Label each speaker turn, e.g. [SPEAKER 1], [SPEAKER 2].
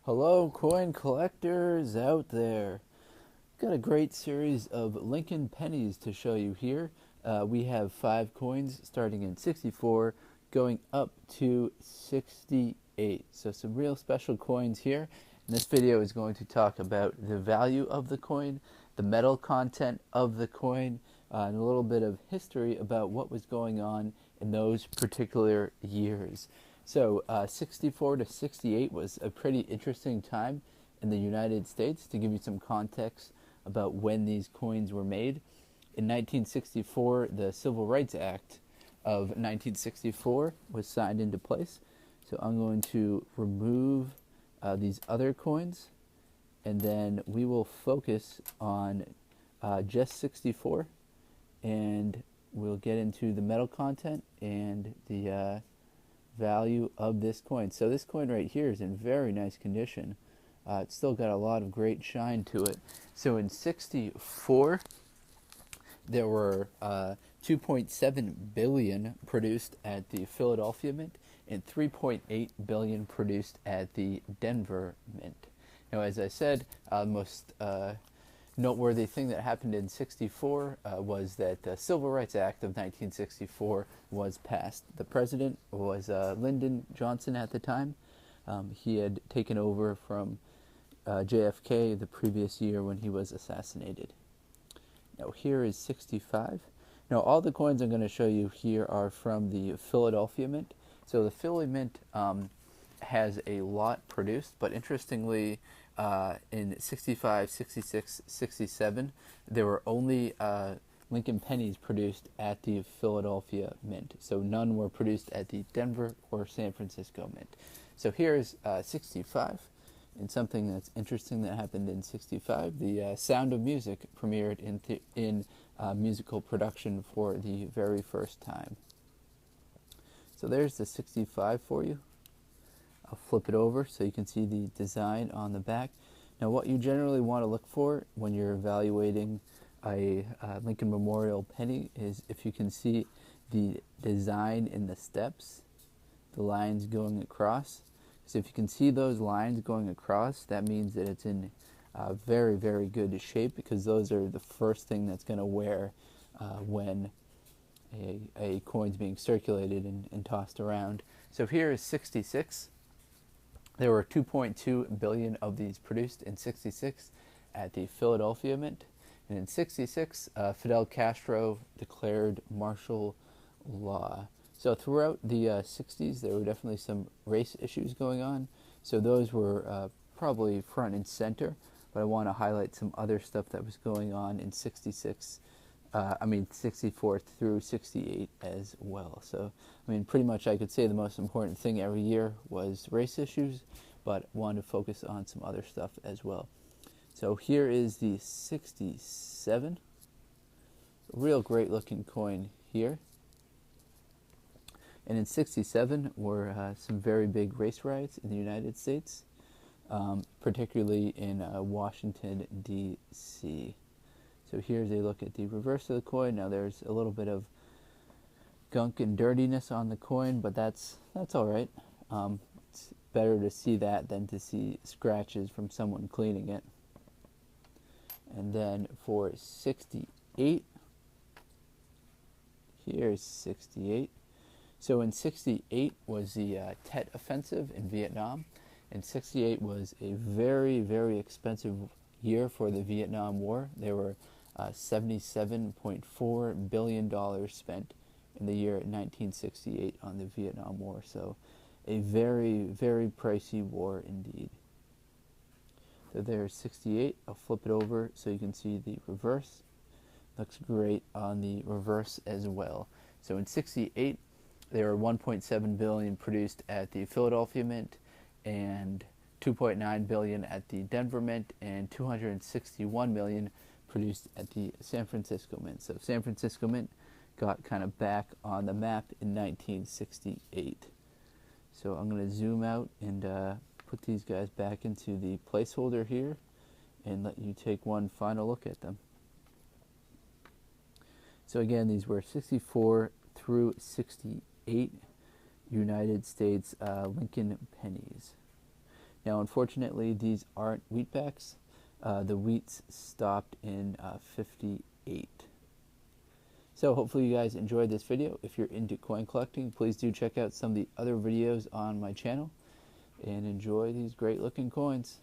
[SPEAKER 1] Hello, coin collectors out there. Got a great series of Lincoln pennies to show you here. We have 5 coins starting in 64 going up to 68. So some real special coins here. And this video is going to talk about the value of the coin, the metal content of the coin, and a little bit of history about what was going on in those particular years. So 64 to 68 was a pretty interesting time in the United States. To give you some context about when these coins were made, in 1964, the Civil Rights Act of 1964 was signed into place. So I'm going to remove these other coins, and then we will focus on just 64, and we'll get into the metal content and the value of this coin. So this coin right here is in very nice condition. It's still got a lot of great shine to it. So in 64, there were 2.7 billion produced at the Philadelphia Mint and 3.8 billion produced at the Denver Mint. Now, as I said, the most noteworthy thing that happened in 64 was that the Civil Rights Act of 1964 was passed. The president was Lyndon Johnson at the time. He had taken over from JFK the previous year when he was assassinated. Now here is 65. Now all the coins I'm going to show you here are from the Philadelphia Mint. So the Philly Mint has a lot produced, but interestingly, in 65, 66, 67, there were only Lincoln pennies produced at the Philadelphia Mint. So none were produced at the Denver or San Francisco Mint. So here's 65, and something that's interesting that happened in 65. The Sound of Music premiered in musical production for the very first time. So there's the 65 for you. I'll flip it over so you can see the design on the back. Now what you generally want to look for when you're evaluating a Lincoln Memorial penny is if you can see the design in the steps, the lines going across. So if you can see those lines going across, that means that it's in very, very good shape, because those are the first thing that's going to wear when a coin's being circulated and tossed around. So here is 66. There were 2.2 billion of these produced in 66 at the Philadelphia Mint. And in 66, Fidel Castro declared martial law. So throughout the 60s, there were definitely some race issues going on. So those were probably front and center. But I want to highlight some other stuff that was going on in 64 through 68 as well. So, pretty much I could say the most important thing every year was race issues, but wanted to focus on some other stuff as well. So here is the 67. Real great looking coin here. And in 67 were some very big race riots in the United States, particularly in Washington, D.C. So here's a look at the reverse of the coin. Now there's a little bit of gunk and dirtiness on the coin, but that's all right. It's better to see that than to see scratches from someone cleaning it. And then for 68, here's 68. So in 68 was the Tet Offensive in Vietnam, and 68 was a very, very expensive year for the Vietnam War. There were $77.4 billion spent in the year 1968 on the Vietnam War. So a very, very pricey war indeed. So there's 68. I'll flip it over so you can see the reverse. Looks great on the reverse as well. So in 68, there were 1.7 billion produced at the Philadelphia Mint and 2.9 billion at the Denver Mint and 261 million produced at the San Francisco Mint. So San Francisco Mint got kind of back on the map in 1968. So I'm going to zoom out and put these guys back into the placeholder here and let you take one final look at them. So again, these were 64 through 68 United States Lincoln pennies. Now, unfortunately, these aren't wheatbacks. The wheats stopped in 58. So hopefully you guys enjoyed this video. If you're into coin collecting, please do check out some of the other videos on my channel and enjoy these great looking coins.